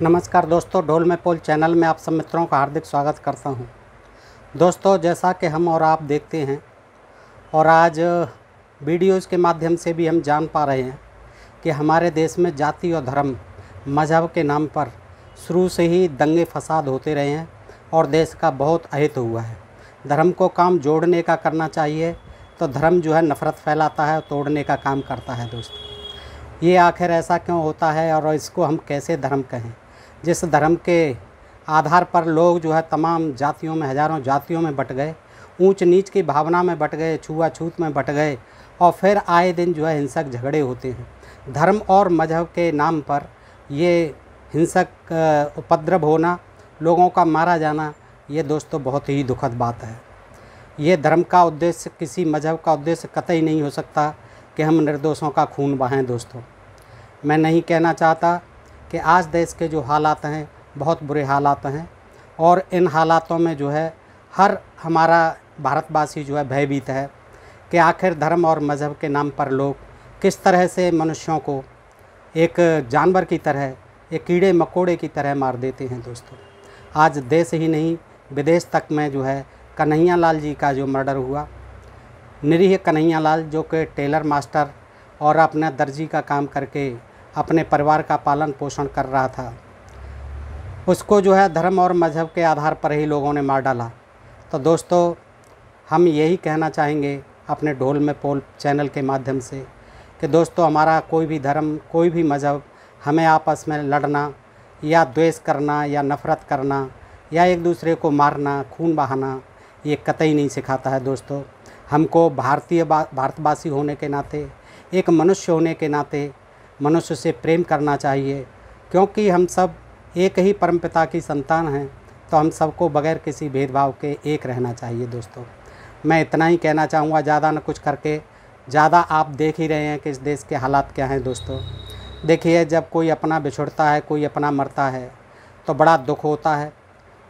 नमस्कार दोस्तों, ढोल में पोल चैनल में आप सब मित्रों का हार्दिक स्वागत करता हूं। दोस्तों, जैसा कि हम और आप देखते हैं और आज वीडियोज़ के माध्यम से भी हम जान पा रहे हैं कि हमारे देश में जाति और धर्म मज़हब के नाम पर शुरू से ही दंगे फसाद होते रहे हैं और देश का बहुत अहित हुआ है। धर्म को काम जोड़ने का करना चाहिए तो धर्म जो है नफ़रत फैलाता है और तोड़ने का काम करता है। दोस्तों, ये आखिर ऐसा क्यों होता है और इसको हम कैसे धर्म कहें? जिस धर्म के आधार पर लोग जो है तमाम जातियों में, हज़ारों जातियों में बट गए, ऊंच नीच की भावना में बट गए, छुआछूत में बट गए और फिर आए दिन जो है हिंसक झगड़े होते हैं। धर्म और मज़हब के नाम पर ये हिंसक उपद्रव होना, लोगों का मारा जाना, ये दोस्तों बहुत ही दुखद बात है। ये धर्म का उद्देश्य, किसी मज़हब का उद्देश्य कतई नहीं हो सकता कि हम निर्दोषों का खून बहाएं। दोस्तों, मैं नहीं कहना चाहता कि आज देश के जो हालात हैं बहुत बुरे हालात हैं और इन हालातों में जो है हर हमारा भारतवासी जो है भयभीत है कि आखिर धर्म और मज़हब के नाम पर लोग किस तरह से मनुष्यों को एक जानवर की तरह, एक कीड़े मकोड़े की तरह मार देते हैं। दोस्तों, आज देश ही नहीं विदेश तक में जो है कन्हैया लाल जी का जो मर्डर हुआ, निरीह कन्हैया लाल जो कि टेलर मास्टर और अपना दर्जी का काम करके अपने परिवार का पालन पोषण कर रहा था, उसको जो है धर्म और मज़हब के आधार पर ही लोगों ने मार डाला। तो दोस्तों, हम यही कहना चाहेंगे अपने ढोल में पोल चैनल के माध्यम से कि दोस्तों, हमारा कोई भी धर्म, कोई भी मज़हब हमें आपस में लड़ना या द्वेष करना या नफ़रत करना या एक दूसरे को मारना, खून बहाना, ये कतई नहीं सिखाता है। दोस्तों, हमको भारतवासी होने के नाते, एक मनुष्य होने के नाते मनुष्य से प्रेम करना चाहिए, क्योंकि हम सब एक ही परमपिता की संतान हैं। तो हम सबको बगैर किसी भेदभाव के एक रहना चाहिए। दोस्तों, मैं इतना ही कहना चाहूँगा, ज़्यादा न कुछ करके। ज़्यादा आप देख ही रहे हैं कि इस देश के हालात क्या हैं। दोस्तों, देखिए, जब कोई अपना बिछुड़ता है, कोई अपना मरता है तो बड़ा दुख होता है,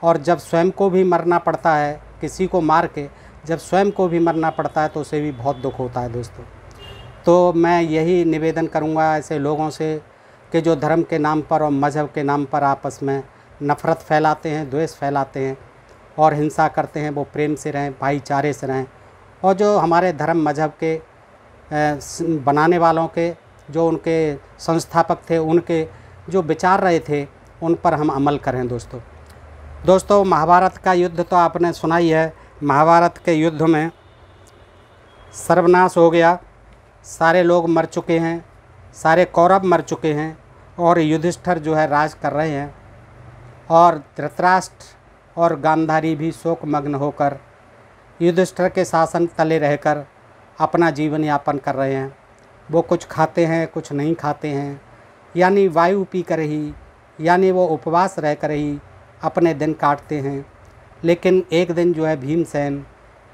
और जब स्वयं को भी मरना पड़ता है, किसी को मार के जब स्वयं को भी मरना पड़ता है तो उसे भी बहुत दुख होता है। दोस्तों, तो मैं यही निवेदन करूंगा ऐसे लोगों से कि जो धर्म के नाम पर और मज़हब के नाम पर आपस में नफ़रत फैलाते हैं, द्वेष फैलाते हैं और हिंसा करते हैं, वो प्रेम से रहें, भाईचारे से रहें। और जो हमारे धर्म मज़हब के बनाने वालों के, जो उनके संस्थापक थे, उनके जो विचार रहे थे, उन पर हम अमल करें। दोस्तों, महाभारत का युद्ध तो आपने सुना ही है। महाभारत के युद्ध में सर्वनाश हो गया, सारे लोग मर चुके हैं, सारे कौरव मर चुके हैं और युधिष्ठिर जो है राज कर रहे हैं, और धृतराष्ट्र और गांधारी भी शोकमग्न होकर युधिष्ठिर के शासन तले रहकर अपना जीवन यापन कर रहे हैं। वो कुछ खाते हैं, कुछ नहीं खाते हैं, यानी वायु पी कर ही, यानी वो उपवास रह कर ही अपने दिन काटते हैं। लेकिन एक दिन जो है भीमसेन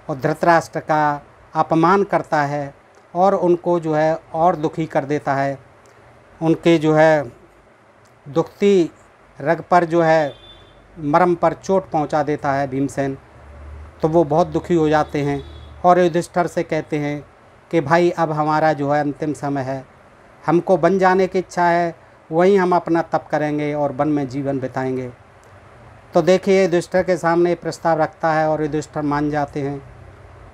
और धृतराष्ट्र का अपमान करता है और उनको जो है और दुखी कर देता है। उनके जो है दुखती रग पर जो है मरम पर चोट पहुंचा देता है भीमसेन। तो वो बहुत दुखी हो जाते हैं और युधिष्ठिर से कहते हैं कि भाई, अब हमारा जो है अंतिम समय है, हमको वन जाने की इच्छा है, वहीं हम अपना तप करेंगे और वन में जीवन बिताएंगे। तो देखिए, युधिष्ठिर के सामने प्रस्ताव रखता है और युधिष्ठिर मान जाते हैं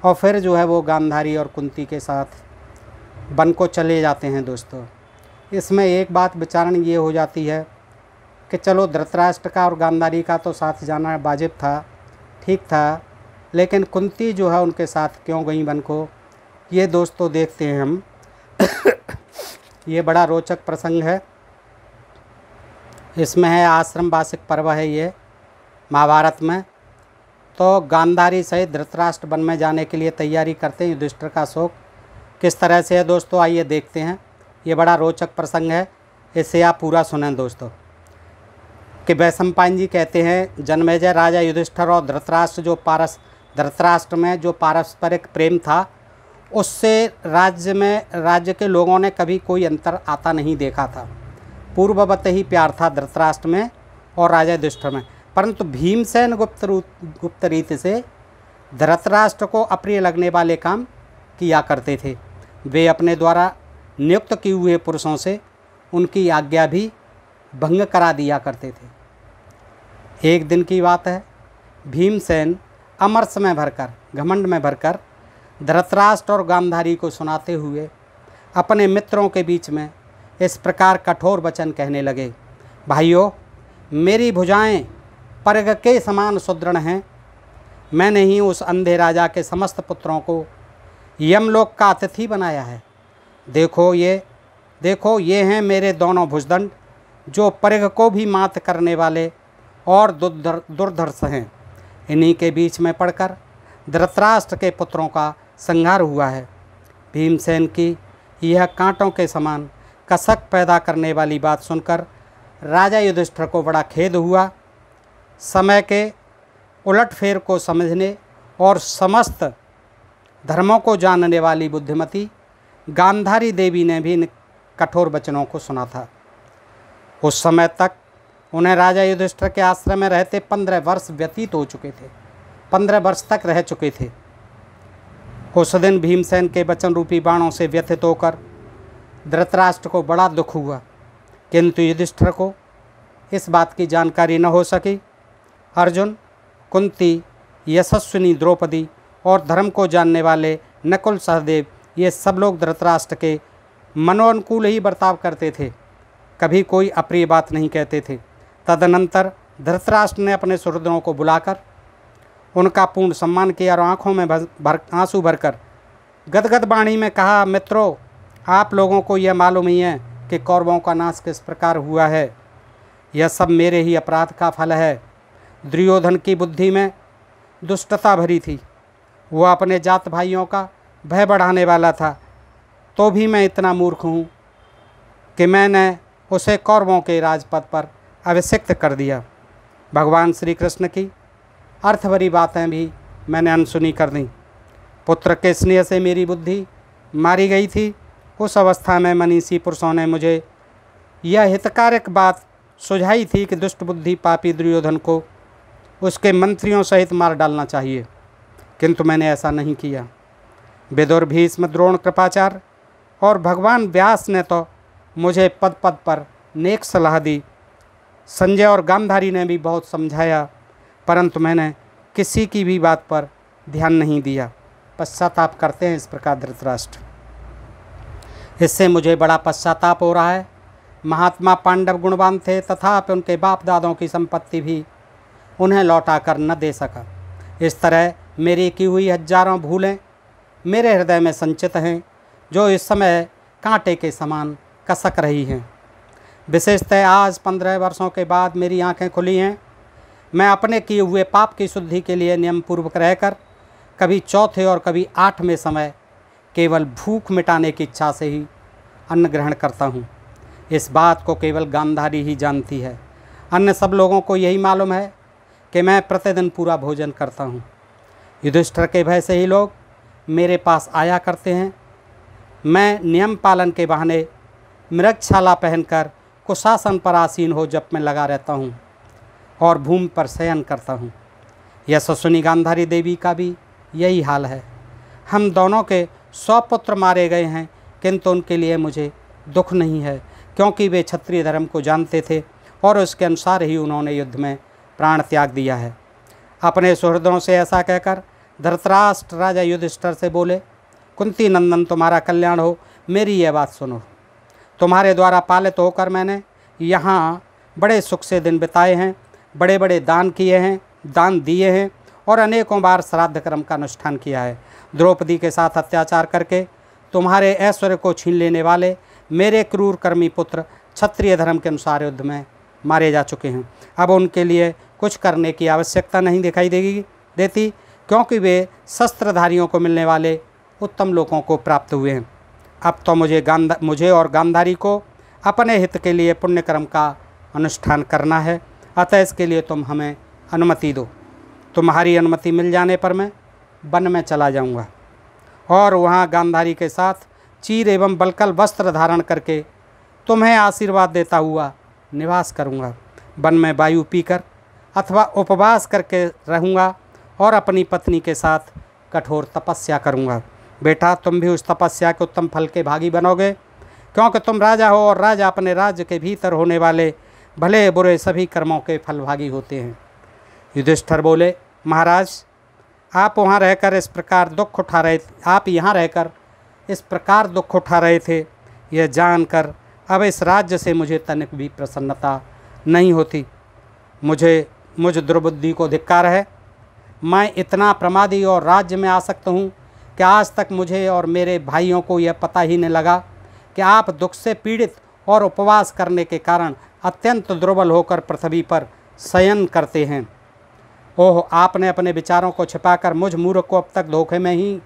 और फिर जो है वो गांधारी और कुंती के साथ वन को चले जाते हैं। दोस्तों, इसमें एक बात विचारण ये हो जाती है कि चलो, धृतराष्ट्र का और गांधारी का तो साथ जाना वाजिब था, ठीक था, लेकिन कुंती जो है उनके साथ क्यों गई वन को, ये दोस्तों देखते हैं हम। ये बड़ा रोचक प्रसंग है। इसमें है आश्रम वार्षिक पर्व है ये महाभारत में। तो गांधारी सहित धृतराष्ट्र वन में जाने के लिए तैयारी करते हैं। युधिष्ठिर का शोक किस तरह से है दोस्तों, आइए देखते हैं। ये बड़ा रोचक प्रसंग है, इसे आप पूरा सुनें। दोस्तों, कि वैशंपायन जी कहते हैं, जन्मेजय राजा युधिष्ठिर और धृतराष्ट्र में जो पारस्परिक प्रेम था, उससे राज्य के लोगों ने कभी कोई अंतर आता नहीं देखा था। पूर्ववत ही प्यार था धृतराष्ट्र में और राजा युधिष्ठिर में। परंतु भीमसेन गुप्त रीति से धृतराष्ट्र को अप्रिय लगने वाले काम किया करते थे। वे अपने द्वारा नियुक्त किए हुए पुरुषों से उनकी आज्ञा भी भंग करा दिया करते थे। एक दिन की बात है, भीमसेन अमरस में भरकर, घमंड में भरकर धृतराष्ट्र और गांधारी को सुनाते हुए अपने मित्रों के बीच में इस प्रकार कठोर वचन कहने लगे। भाइयों, मेरी भुजाएं पर्ग के समान सुदृढ़ हैं। मैंने ही उस अंधे राजा के समस्त पुत्रों को यमलोक का अतिथि बनाया है। देखो ये हैं मेरे दोनों भुजदंड, जो पर्ग को भी मात करने वाले और दुर्धर्ष हैं। इन्हीं के बीच में पड़कर धृतराष्ट्र के पुत्रों का संहार हुआ है। भीमसेन की यह कांटों के समान कसक पैदा करने वाली बात सुनकर राजा युधिष्ठिर को बड़ा खेद हुआ। समय के उलटफेर को समझने और समस्त धर्मों को जानने वाली बुद्धिमती गांधारी देवी ने भी इन कठोर वचनों को सुना था। उस समय तक उन्हें राजा युधिष्ठिर के आश्रम में रहते 15 वर्ष व्यतीत हो चुके थे। 15 वर्ष तक रह चुके थे। उस दिन भीमसेन के वचन रूपी बाणों से व्यथित होकर धृतराष्ट्र को बड़ा दुख हुआ, किंतु युधिष्ठिर को इस बात की जानकारी न हो सकी। अर्जुन, कुंती, यशस्विनी द्रौपदी और धर्म को जानने वाले नकुल, सहदेव, ये सब लोग धृतराष्ट्र के मनोअनुकूल ही बर्ताव करते थे, कभी कोई अप्रिय बात नहीं कहते थे। तदनंतर धृतराष्ट्र ने अपने सुहृदों को बुलाकर उनका पूर्ण सम्मान किया और आँखों में आंसू भरकर गदगद वाणी में कहा, मित्रों, आप लोगों को यह मालूम ही है कि कौरवों का नाश किस प्रकार हुआ है। यह सब मेरे ही अपराध का फल है। दुर्योधन की बुद्धि में दुष्टता भरी थी। वह अपने जात भाइयों का भय बढ़ाने वाला था, तो भी मैं इतना मूर्ख हूँ कि मैंने उसे कौरवों के राजपद पर अभिषिक्त कर दिया। भगवान श्री कृष्ण की अर्थभरी बातें भी मैंने अनसुनी कर दी। पुत्र के स्नेह से मेरी बुद्धि मारी गई थी। उस अवस्था में मनीषी पुरुषों ने मुझे यह हितकारक बात सुझाई थी कि दुष्ट बुद्धि पापी दुर्योधन को उसके मंत्रियों सहित मार डालना चाहिए, किंतु मैंने ऐसा नहीं किया। विदुर, भीष्म, द्रोण, कृपाचार्य और भगवान व्यास ने तो मुझे पद पद पर नेक सलाह दी। संजय और गांधारी ने भी बहुत समझाया, परंतु मैंने किसी की भी बात पर ध्यान नहीं दिया। पश्चाताप करते हैं इस प्रकार धृतराष्ट्र। इससे मुझे बड़ा पश्चाताप हो रहा है। महात्मा पांडव गुणवान थे, तथापि उनके बाप दादों की संपत्ति भी उन्हें लौटा कर न दे सका। इस तरह मेरी की हुई हजारों भूलें मेरे हृदय में संचित हैं, जो इस समय कांटे के समान कसक रही हैं। विशेषतः आज 15 वर्षों के बाद मेरी आंखें खुली हैं। मैं अपने किए हुए पाप की शुद्धि के लिए नियम पूर्वक रहकर कभी चौथे और कभी 8वें समय केवल भूख मिटाने की इच्छा से ही अन्न ग्रहण करता हूँ। इस बात को केवल गांधारी ही जानती है। अन्य सब लोगों को यही मालूम है कि मैं प्रतिदिन पूरा भोजन करता हूँ। युधिष्ठिर के भय से ही लोग मेरे पास आया करते हैं। मैं नियम पालन के बहाने मृगछाला पहनकर कुशासन पर आसीन हो जप में लगा रहता हूँ और भूमि पर शयन करता हूँ। यशस्विनी गांधारी देवी का भी यही हाल है। हम दोनों के 100 पुत्र मारे गए हैं, किंतु उनके लिए मुझे दुख नहीं है, क्योंकि वे क्षत्रिय धर्म को जानते थे और उसके अनुसार ही उन्होंने युद्ध में प्राण त्याग दिया है। अपने सुहृदों से ऐसा कहकर धृतराष्ट्र राजा युधिष्ठिर से बोले, कुंती नंदन, तुम्हारा कल्याण हो। मेरी यह बात सुनो। तुम्हारे द्वारा पालित होकर मैंने यहाँ बड़े सुख से दिन बिताए हैं, बड़े बड़े दान किए हैं, दान दिए हैं और अनेकों बार श्राद्ध कर्म का अनुष्ठान किया है। द्रौपदी के साथ अत्याचार करके तुम्हारे ऐश्वर्य को छीन लेने वाले मेरे क्रूर कर्मी पुत्र क्षत्रिय धर्म के अनुसार युद्ध में मारे जा चुके हैं। अब उनके लिए कुछ करने की आवश्यकता नहीं दिखाई देती, क्योंकि वे शस्त्रधारियों को मिलने वाले उत्तम लोगों को प्राप्त हुए हैं। अब तो मुझे और गांधारी को अपने हित के लिए पुण्य कर्म का अनुष्ठान करना है, अतः इसके लिए तुम हमें अनुमति दो। तुम्हारी अनुमति मिल जाने पर मैं वन में चला जाऊंगा और वहाँ गांधारी के साथ चीर एवं बलकल वस्त्र धारण करके तुम्हें आशीर्वाद देता हुआ निवास करूंगा। वन में वायु पीकर अथवा उपवास करके रहूँगा और अपनी पत्नी के साथ कठोर तपस्या करूँगा। बेटा, तुम भी उस तपस्या के उत्तम फल के भागी बनोगे, क्योंकि तुम राजा हो और राजा अपने राज्य के भीतर होने वाले भले बुरे सभी कर्मों के फलभागी होते हैं। युधिष्ठिर बोले, महाराज आप वहाँ रहकर इस प्रकार दुख उठा रहे थे, आप यहाँ रहकर इस प्रकार दुख उठा रहे थे, यह जानकर अब इस राज्य से मुझे तनिक भी प्रसन्नता नहीं होती। मुझ दुर्बुद्धि को धिक्कार है। मैं इतना प्रमादी और राज्य में आसक्त हूँ कि आज तक मुझे और मेरे भाइयों को यह पता ही नहीं लगा कि आप दुख से पीड़ित और उपवास करने के कारण अत्यंत दुर्बल होकर पृथ्वी पर शयन करते हैं। ओह, आपने अपने विचारों को छिपाकर मुझ मूर्ख को अब तक धोखे में ही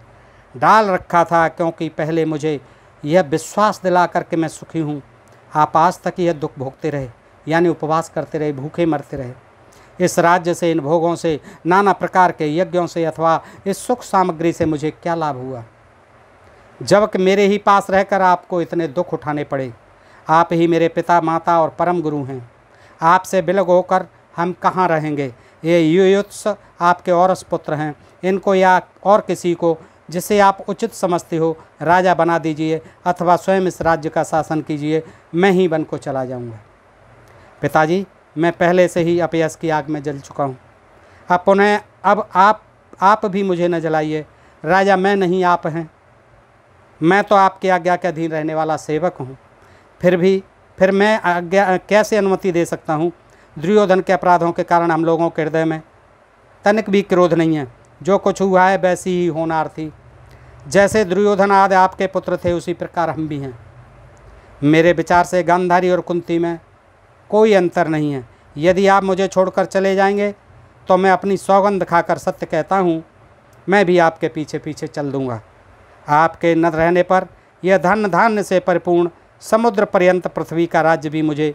डाल रखा था, क्योंकि पहले मुझे यह विश्वास दिला कर के मैं सुखी हूँ, आप आज तक यह दुख भोगते रहे, यानी उपवास करते रहे, भूखे मरते रहे। इस राज्य से, इन भोगों से, नाना प्रकार के यज्ञों से अथवा इस सुख सामग्री से मुझे क्या लाभ हुआ, जबकि मेरे ही पास रहकर आपको इतने दुख उठाने पड़े। आप ही मेरे पिता, माता और परम गुरु हैं। आपसे विलग होकर हम कहाँ रहेंगे। ये युयुत्स आपके औरस पुत्र हैं, इनको या और किसी को जिसे आप उचित समझते हो राजा बना दीजिए, अथवा स्वयं इस राज्य का शासन कीजिए, मैं ही वन को चला जाऊंगा। पिताजी, मैं पहले से ही अपयश की आग में जल चुका हूँ। अब आप भी मुझे न जलाइए। राजा मैं नहीं, आप हैं। मैं तो आपकी आज्ञा के अधीन रहने वाला सेवक हूँ। फिर मैं आज्ञा कैसे अनुमति दे सकता हूँ। दुर्योधन के अपराधों के कारण हम लोगों के हृदय में तनिक भी क्रोध नहीं है। जो कुछ हुआ है वैसी ही होनार थी। जैसे दुर्योधन आदि आपके पुत्र थे, उसी प्रकार हम भी हैं। मेरे विचार से गांधारी और कुंती में कोई अंतर नहीं है। यदि आप मुझे छोड़कर चले जाएंगे तो मैं अपनी सौगंध खाकर सत्य कहता हूँ, मैं भी आपके पीछे पीछे चल दूँगा। आपके न रहने पर यह धन धान्य से परिपूर्ण समुद्र पर्यंत पृथ्वी का राज्य भी मुझे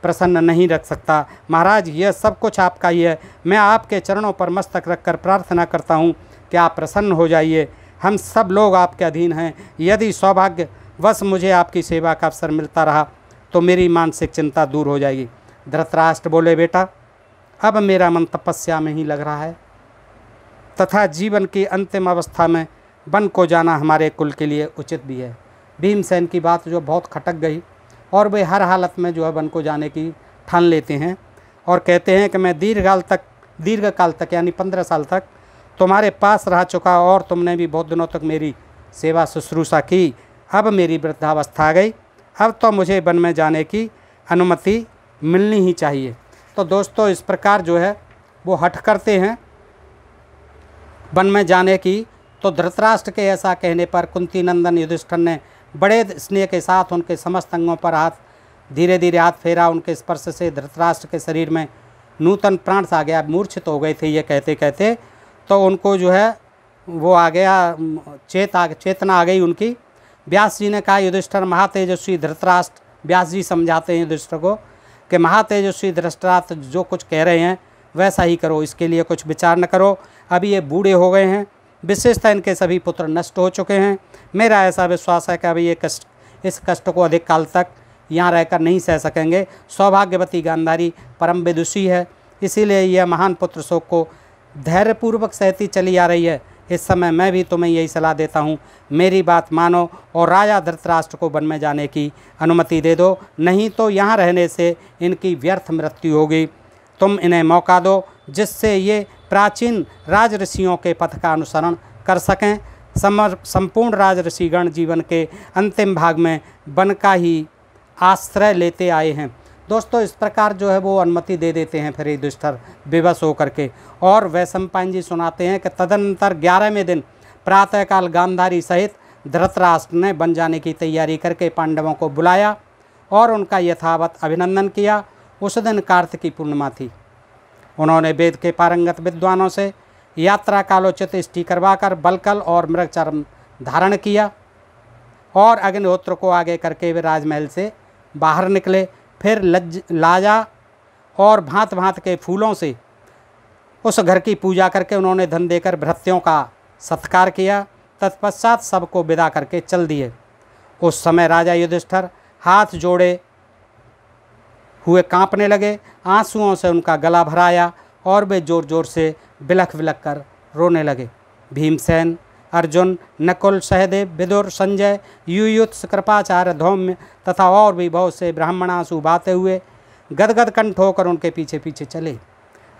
प्रसन्न नहीं रख सकता। महाराज, यह सब कुछ आपका ही है। मैं आपके चरणों पर मस्तक रखकर प्रार्थना करता हूँ कि आप प्रसन्न हो जाइए। हम सब लोग आपके अधीन हैं। यदि सौभाग्यवश मुझे आपकी सेवा का अवसर मिलता रहा तो मेरी मानसिक चिंता दूर हो जाएगी। धृतराष्ट्र बोले, बेटा, अब मेरा मन तपस्या में ही लग रहा है तथा जीवन की अंतिम अवस्था में वन को जाना हमारे कुल के लिए उचित भी है। भीमसेन की बात जो बहुत खटक गई और वे हर हालत में जो है वन को जाने की ठान लेते हैं और कहते हैं कि मैं दीर्घकाल तक यानी 15 साल तक तुम्हारे पास रह चुका और तुमने भी बहुत दिनों तक मेरी सेवा शुश्रूषा की। अब मेरी वृद्धावस्था आ गई, अब तो मुझे वन में जाने की अनुमति मिलनी ही चाहिए। तो दोस्तों, इस प्रकार जो है वो हठ करते हैं वन में जाने की। तो धृतराष्ट्र के ऐसा कहने पर कुंती नंदन युधिष्ठिर ने बड़े स्नेह के साथ उनके समस्त अंगों पर धीरे धीरे हाथ फेरा। उनके स्पर्श से धृतराष्ट्र के शरीर में नूतन प्राण सा गया। मूर्छित हो गए थे ये कहते कहते, तो उनको जो है वो आ गया, चेतना आ गई उनकी। व्यास जी ने कहा, युधिष्ठिर महातेजस्वी धृतराष्ट्र, व्यास जी समझाते हैं युधिष्ठिर को कि महातेजस्वी धृतराष्ट्र जो कुछ कह रहे हैं वैसा ही करो, इसके लिए कुछ विचार न करो। अभी ये बूढ़े हो गए हैं, विशेषतः इनके सभी पुत्र नष्ट हो चुके हैं। मेरा ऐसा विश्वास है कि अभी इस कष्ट को अधिक काल तक यहाँ रहकर नहीं सह सकेंगे। सौभाग्यवती गांधारी परम विदुषी है, इसीलिए यह महान पुत्र शोक को धैर्यपूर्वक सहती चली आ रही है। इस समय मैं भी तुम्हें यही सलाह देता हूँ, मेरी बात मानो और राजा धृतराष्ट्र को वन में जाने की अनुमति दे दो, नहीं तो यहाँ रहने से इनकी व्यर्थ मृत्यु होगी। तुम इन्हें मौका दो जिससे ये प्राचीन राजऋषियों के पथ का अनुसरण कर सकें। संपूर्ण राजऋषिगण जीवन के अंतिम भाग में वन का ही आश्रय लेते आए हैं। दोस्तों, इस प्रकार जो है वो अनुमति दे देते हैं फिर युधिष्ठिर विवश होकर के। और वैशंपायन जी सुनाते हैं कि तदनंतर 11वें दिन प्रातःकाल गांधारी सहित धृतराष्ट्र ने वन जाने की तैयारी करके पांडवों को बुलाया और उनका यथावत अभिनंदन किया। उस दिन कार्तिकी पूर्णिमा थी। उन्होंने वेद के पारंगत विद्वानों से यात्रा कालोचित स्टी करवाकर बलकल और मृगचर्म धारण किया और अग्निहोत्र को आगे करके वे राजमहल से बाहर निकले। फिर लाजा और भांत भांत के फूलों से उस घर की पूजा करके उन्होंने धन देकर भृत्यों का सत्कार किया। तत्पश्चात सबको विदा करके चल दिए। उस समय राजा युधिष्ठिर हाथ जोड़े हुए कांपने लगे, आंसुओं से उनका गला भराया और वे जोर जोर से बिलख बिलख कर रोने लगे। भीमसेन, अर्जुन, नकुल, सहदेव, विदुर, संजय, युयुत्स, कृपाचार्य, धौम्य तथा और भी बहुत से ब्राह्मण आंसू बहाते हुए गदगद कंठ होकर उनके पीछे पीछे चले।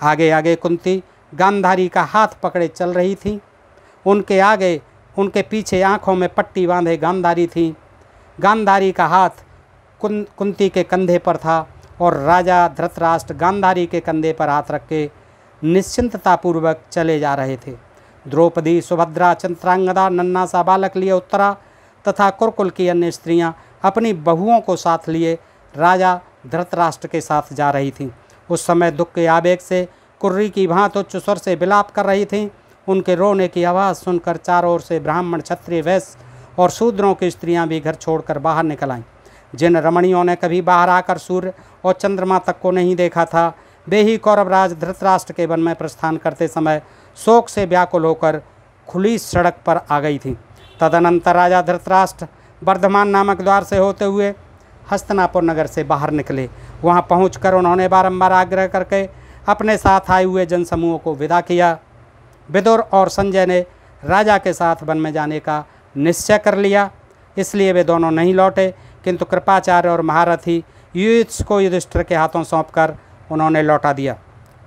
आगे आगे कुंती गांधारी का हाथ पकड़े चल रही थी। उनके आगे उनके पीछे आँखों में पट्टी बांधे गांधारी थी। गांधारी का हाथ कुंती के कंधे पर था और राजा धृतराष्ट्र गांधारी के कंधे पर हाथ रख के निश्चिंततापूर्वक चले जा रहे थे। द्रौपदी, सुभद्रा, चित्रांगदा, नन्हा सा बालक लिए उत्तरा तथा कुरुकुल की अन्य स्त्रियां अपनी बहुओं को साथ लिए राजा धृतराष्ट्र के साथ जा रही थीं। उस समय दुख के आवेग से कुर्री की भांति उच्च स्वर से विलाप कर रही थीं। उनके रोने की आवाज़ सुनकर चारों ओर से ब्राह्मण, क्षत्रिय, वैश्य और शूद्रों की स्त्रियां भी घर छोड़कर बाहर निकल आईं। जिन रमणियों ने कभी बाहर आकर सूर्य और चंद्रमा तक को नहीं देखा था, वे ही कौरवराज धृतराष्ट्र के वन में प्रस्थान करते समय शोक से व्याकुल होकर खुली सड़क पर आ गई थी। तदनंतर राजा धृतराष्ट्र वर्धमान नामक द्वार से होते हुए हस्तिनापुर नगर से बाहर निकले। वहां पहुंचकर उन्होंने बारंबार आग्रह करके अपने साथ आए हुए जनसमूह को विदा किया। विदुर और संजय ने राजा के साथ वन में जाने का निश्चय कर लिया, इसलिए वे दोनों नहीं लौटे, किंतु कृपाचार्य और महारथी युधिष्ठिर को युधिष्ठिर के हाथों सौंपकर उन्होंने लौटा दिया।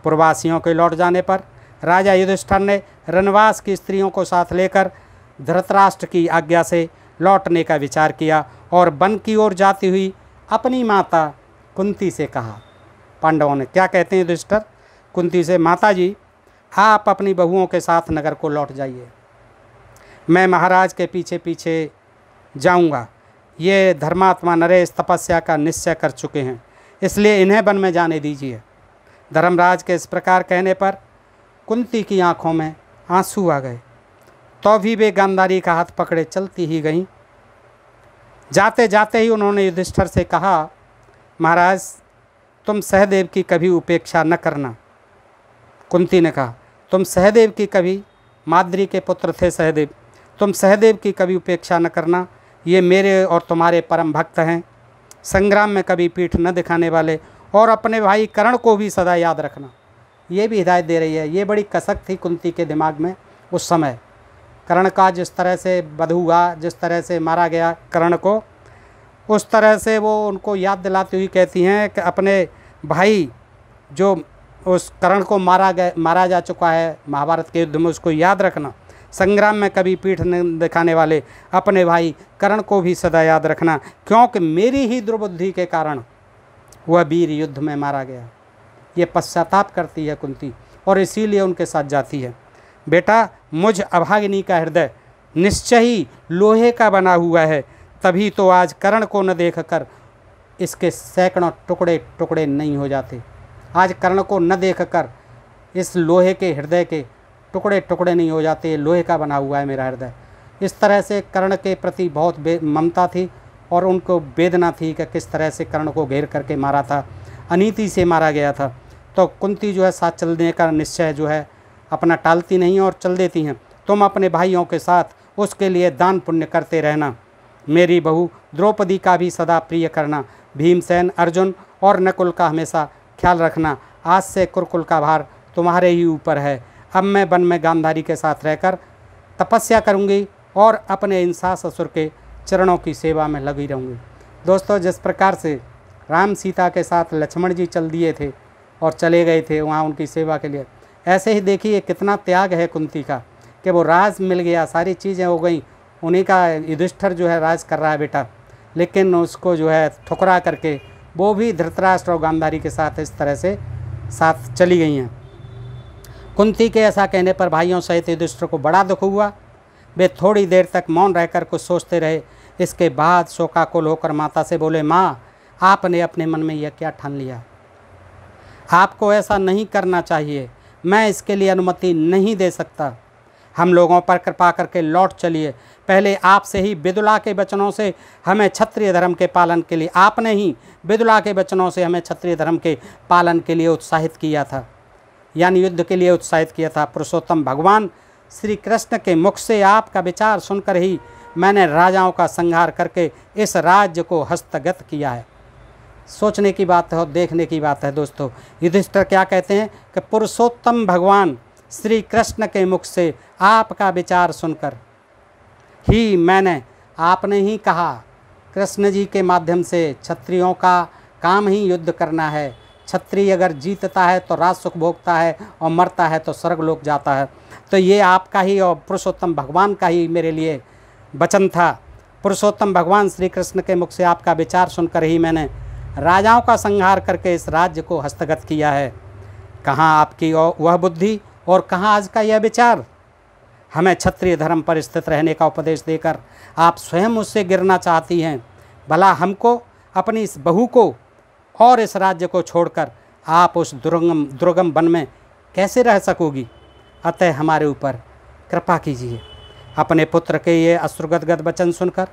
पूर्ववासियों के लौट जाने पर राजा युधिष्ठिर ने रनवास की स्त्रियों को साथ लेकर धृतराष्ट्र की आज्ञा से लौटने का विचार किया और वन की ओर जाती हुई अपनी माता कुंती से कहा। पांडवों ने क्या कहते हैं युधिष्ठिर कुंती से, माता जी आप अपनी बहुओं के साथ नगर को लौट जाइए, मैं महाराज के पीछे पीछे जाऊंगा। ये धर्मात्मा नरेश तपस्या का निश्चय कर चुके हैं, इसलिए इन्हें वन में जाने दीजिए। धर्मराज के इस प्रकार कहने पर कुंती की आंखों में आंसू आ गए, तो भी वे गांधारी का हाथ पकड़े चलती ही गईं। जाते जाते ही उन्होंने युधिष्ठिर से कहा, महाराज तुम सहदेव की कभी उपेक्षा न करना। कुंती ने कहा, तुम सहदेव की कभी, माद्री के पुत्र थे सहदेव, तुम सहदेव की कभी उपेक्षा न करना। ये मेरे और तुम्हारे परम भक्त हैं, संग्राम में कभी पीठ न दिखाने वाले, और अपने भाई कर्ण को भी सदा याद रखना। ये भी हिदायत दे रही है। ये बड़ी कसक थी कुंती के दिमाग में उस समय। कर्ण का जिस तरह से वध हुआ, जिस तरह से मारा गया कर्ण को, उस तरह से वो उनको याद दिलाती हुई कहती हैं कि अपने भाई जो उस कर्ण को मारा जा चुका है महाभारत के युद्ध में, उसको याद रखना। संग्राम में कभी पीठ न दिखाने वाले अपने भाई कर्ण को भी सदा याद रखना, क्योंकि मेरी ही दुर्बुद्धि के कारण वह वीर युद्ध में मारा गया। ये पश्चाताप करती है कुंती और इसीलिए उनके साथ जाती है। बेटा मुझ अभागिनी का हृदय निश्चय ही लोहे का बना हुआ है, तभी तो आज कर्ण को न देखकर इसके सैकड़ों टुकड़े टुकड़े नहीं हो जाते। आज कर्ण को न देखकर इस लोहे के हृदय के टुकड़े टुकड़े नहीं हो जाते। लोहे का बना हुआ है मेरा हृदय। इस तरह से कर्ण के प्रति बहुत ममता थी और उनको वेदना थी कि किस तरह से कर्ण को घेर करके मारा था, अनीति से मारा गया था। तो कुंती जो है साथ चलने का निश्चय जो है अपना टालती नहीं और चल देती हैं। तुम अपने भाइयों के साथ उसके लिए दान पुण्य करते रहना। मेरी बहू द्रौपदी का भी सदा प्रिय करना। भीमसेन, अर्जुन और नकुल का हमेशा ख्याल रखना। आज से कुरुकुल का भार तुम्हारे ही ऊपर है। अब मैं वन में गांधारी के साथ रहकर तपस्या करूंगी और अपने इन सास ससुर के चरणों की सेवा में लगी रहूंगी। दोस्तों, जिस प्रकार से राम सीता के साथ लक्ष्मण जी चल दिए थे और चले गए थे वहाँ उनकी सेवा के लिए, ऐसे ही देखिए कितना त्याग है कुंती का कि वो राज मिल गया, सारी चीज़ें हो गई, उन्हीं का युधिष्ठिर जो है राज कर रहा है बेटा, लेकिन उसको जो है ठुकरा करके वो भी धृतराष्ट्र और गांधारी के साथ इस तरह से साथ चली गई हैं। कुंती के ऐसा कहने पर भाइयों सहित युधिष्ठिर को बड़ा दुख हुआ। वे थोड़ी देर तक मौन रहकर कुछ सोचते रहे। इसके बाद शोकाकुल होकर माता से बोले, माँ आपने अपने मन में यह क्या ठान लिया? आपको ऐसा नहीं करना चाहिए, मैं इसके लिए अनुमति नहीं दे सकता। हम लोगों पर कृपा करके लौट चलिए। पहले आपसे ही विदुला के वचनों से हमें क्षत्रिय धर्म के पालन के लिए, आपने ही विदुला के वचनों से हमें क्षत्रिय धर्म के पालन के लिए उत्साहित किया था, यानी युद्ध के लिए उत्साहित किया था। पुरुषोत्तम भगवान श्री कृष्ण के मुख से आपका विचार सुनकर ही मैंने राजाओं का संहार करके इस राज्य को हस्तगत किया है। सोचने की बात है और देखने की बात है दोस्तों। युधिष्ठिर क्या कहते हैं कि पुरुषोत्तम भगवान श्री कृष्ण के मुख से आपका विचार सुनकर ही मैंने, आपने ही कहा कृष्ण जी के माध्यम से क्षत्रियों का काम ही युद्ध करना है। क्षत्रिय अगर जीतता है तो राज सुख भोगता है और मरता है तो स्वर्गलोक जाता है। तो ये आपका ही और पुरुषोत्तम भगवान का ही मेरे लिए वचन था। पुरुषोत्तम भगवान श्री कृष्ण के मुख से आपका विचार सुनकर ही मैंने राजाओं का संहार करके इस राज्य को हस्तगत किया है। कहाँ आपकी वह बुद्धि और कहाँ आज का यह विचार। हमें क्षत्रिय धर्म पर स्थित रहने का उपदेश देकर आप स्वयं उससे गिरना चाहती हैं। भला हमको, अपनी इस बहू को और इस राज्य को छोड़कर आप उस दुर्गम वन में कैसे रह सकोगी। अतः हमारे ऊपर कृपा कीजिए। अपने पुत्र के ये अश्रुगदगद वचन सुनकर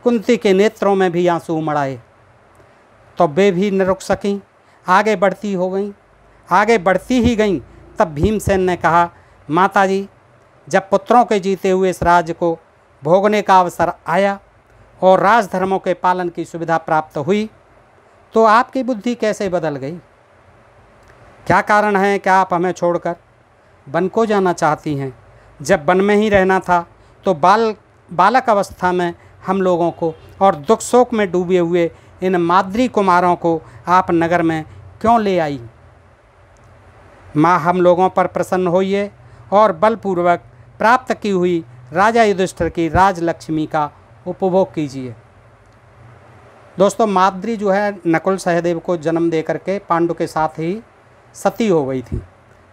कुंती के नेत्रों में भी आंसू उमड़ आए, तो वे भी न रुक सकीं, आगे बढ़ती ही गईं। तब भीमसेन ने कहा, माताजी, जब पुत्रों के जीते हुए इस राज्य को भोगने का अवसर आया और राजधर्मों के पालन की सुविधा प्राप्त हुई, तो आपकी बुद्धि कैसे बदल गई? क्या कारण है कि आप हमें छोड़कर वन को जाना चाहती हैं? जब वन में ही रहना था तो बालक अवस्था में हम लोगों को और दुख शोक में डूबे हुए इन माद्री कुमारों को आप नगर में क्यों ले आई? माँ, हम लोगों पर प्रसन्न होइए और बलपूर्वक प्राप्त की हुई राजा युधिष्ठिर की राजलक्ष्मी का उपभोग कीजिए। दोस्तों, माद्री जो है नकुल सहदेव को जन्म दे करके पांडु के साथ ही सती हो गई थी।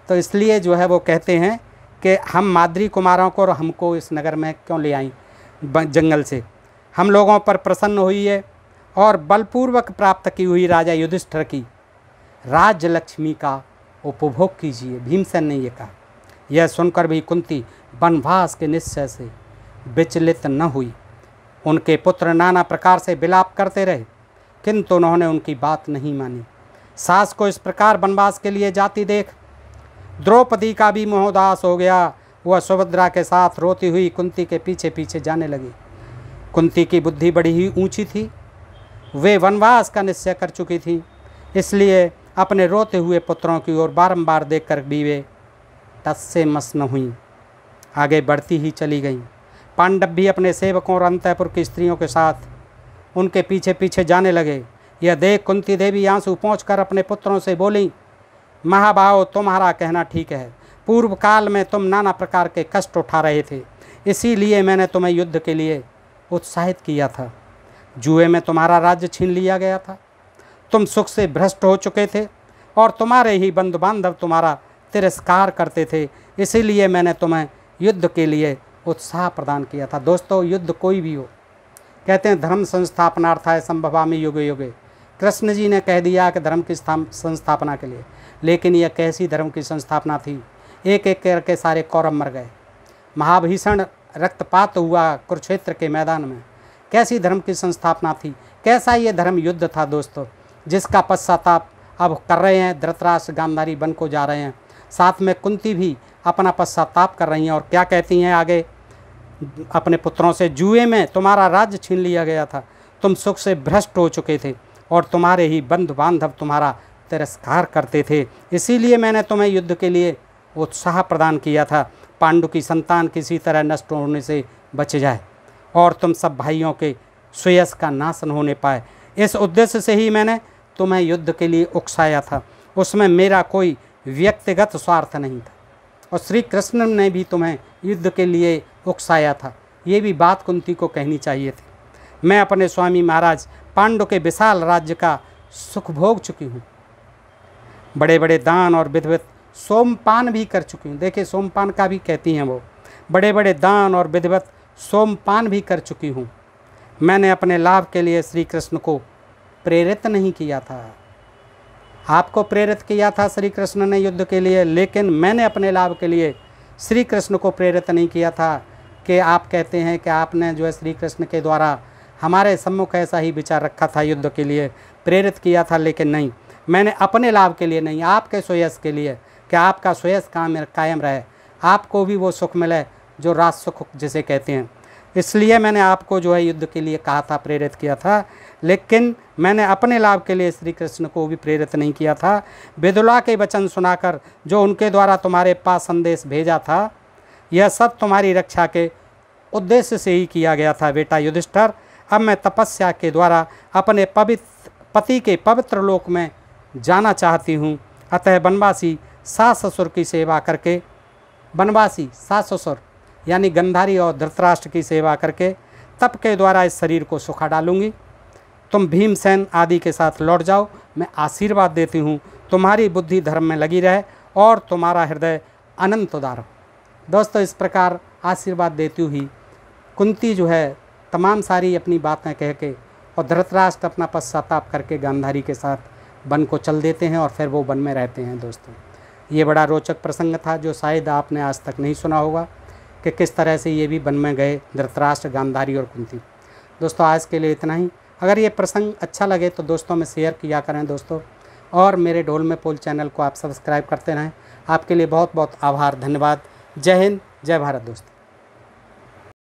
तो इसलिए जो है वो कहते हैं कि हम माद्री कुमारों को और हमको इस नगर में क्यों ले आई जंगल से। हम लोगों पर प्रसन्न हुई है और बलपूर्वक प्राप्त की हुई राजा युधिष्ठिर की राजलक्ष्मी का उपभोग कीजिए। भीमसेन ने ये कहा। यह सुनकर भी कुंती वनवास के निश्चय से विचलित न हुई। उनके पुत्र नाना प्रकार से विलाप करते रहे, किंतु उन्होंने उनकी बात नहीं मानी। सास को इस प्रकार वनवास के लिए जाती देख द्रौपदी का भी मोहदास हो गया। वह सुभद्रा के साथ रोती हुई कुंती के पीछे पीछे जाने लगी। कुंती की बुद्धि बड़ी ही ऊंची थी। वे वनवास का निश्चय कर चुकी थी, इसलिए अपने रोते हुए पुत्रों की ओर बारंबार देखकर भी वे टस से मस न हुईं, आगे बढ़ती ही चली गईं। पांडव भी अपने सेवकों और अंतःपुर की स्त्रियों के साथ उनके पीछे पीछे जाने लगे। यह देख कुंती देवी आंसू पोंछकर अपने पुत्रों से बोली, महाभाव, तुम्हारा कहना ठीक है। पूर्व काल में तुम नाना प्रकार के कष्ट उठा रहे थे, इसीलिए मैंने तुम्हें युद्ध के लिए उत्साहित किया था। जुए में तुम्हारा राज्य छीन लिया गया था, तुम सुख से भ्रष्ट हो चुके थे और तुम्हारे ही बंधु बांधव तुम्हारा तिरस्कार करते थे, इसीलिए मैंने तुम्हें युद्ध के लिए उत्साह प्रदान किया था। दोस्तों, युद्ध कोई भी हो, कहते हैं धर्म संस्थापनार्थाय संभवामि युगे युगे। कृष्ण जी ने कह दिया कि धर्म की संस्थापना के लिए, लेकिन यह कैसी धर्म की संस्थापना थी? एक एक करके सारे कौरव मर गए, महाभीषण रक्तपात हुआ कुरुक्षेत्र के मैदान में। कैसी धर्म की संस्थापना थी? कैसा ये धर्म युद्ध था दोस्तों, जिसका पश्चाताप अब कर रहे हैं। धृतराष्ट्र गांधारी वन को जा रहे हैं, साथ में कुंती भी अपना पश्चाताप कर रही हैं और क्या कहती हैं आगे अपने पुत्रों से, जुए में तुम्हारा राज्य छीन लिया गया था, तुम सुख से भ्रष्ट हो चुके थे और तुम्हारे ही बंधु बांधव तुम्हारा तिरस्कार करते थे, इसीलिए मैंने तुम्हें युद्ध के लिए उत्साह प्रदान किया था। पांडु की संतान किसी तरह नष्ट होने से बच जाए और तुम सब भाइयों के श्रेयस का नाश न होने पाए, इस उद्देश्य से ही मैंने तुम्हें युद्ध के लिए उकसाया था। उसमें मेरा कोई व्यक्तिगत स्वार्थ नहीं था और श्री कृष्ण ने भी तुम्हें युद्ध के लिए उकसाया था। ये भी बात कुंती को कहनी चाहिए थी। मैं अपने स्वामी महाराज पांडु के विशाल राज्य का सुख भोग चुकी हूँ, बड़े बड़े दान और विधिवत सोमपान भी कर चुकी हूँ। देखिए, सोमपान का भी कहती हैं वो, बड़े बड़े दान और विधिवत सोमपान भी कर चुकी हूँ। मैंने अपने लाभ के लिए श्री कृष्ण को प्रेरित नहीं किया था। आपको प्रेरित किया था श्री कृष्ण ने युद्ध के लिए, लेकिन मैंने अपने लाभ के लिए श्री कृष्ण को प्रेरित नहीं किया था। कि आप कहते हैं कि आपने जो है श्री कृष्ण के द्वारा हमारे सम्मुख ऐसा ही विचार रखा था, युद्ध के लिए प्रेरित किया था, लेकिन नहीं, मैंने अपने लाभ के लिए नहीं, आपके श्रेयस के लिए, कि आपका श्रेयस कायम रहे, आपको भी वो सुख मिले जो राज सुख जिसे कहते हैं, इसलिए मैंने आपको जो है युद्ध के लिए कहा था, प्रेरित किया था। लेकिन मैंने अपने लाभ के लिए श्री कृष्ण को भी प्रेरित नहीं किया था। विदुला के वचन सुनाकर जो उनके द्वारा तुम्हारे पास संदेश भेजा था, यह सब तुम्हारी रक्षा के उद्देश्य से ही किया गया था बेटा युधिष्ठिर। अब मैं तपस्या के द्वारा अपने पति के पवित्र लोक में जाना चाहती हूँ। अतः वनवासी सास ससुर की सेवा करके, वनवासी सास ससुर यानी गांधारी और धृतराष्ट्र की सेवा करके तप के द्वारा इस शरीर को सुखा डालूंगी। तुम भीमसेन आदि के साथ लौट जाओ। मैं आशीर्वाद देती हूँ, तुम्हारी बुद्धि धर्म में लगी रहे और तुम्हारा हृदय अनंत उदार हो। दोस्तों, इस प्रकार आशीर्वाद देती हुई कुंती जो है तमाम सारी अपनी बातें कह के और धृतराष्ट्र अपना पश्चाताप करके गांधारी के साथ वन को चल देते हैं और फिर वो वन में रहते हैं। दोस्तों, ये बड़ा रोचक प्रसंग था जो शायद आपने आज तक नहीं सुना होगा कि किस तरह से ये भी वन में गए धृतराष्ट्र, गांधारी और कुंती। दोस्तों, आज के लिए इतना ही। अगर ये प्रसंग अच्छा लगे तो दोस्तों में शेयर किया करें दोस्तों, और मेरे ढोल में पोल चैनल को आप सब्सक्राइब करते रहें। आपके लिए बहुत बहुत आभार, धन्यवाद। जय हिंद, जय भारत दोस्तों।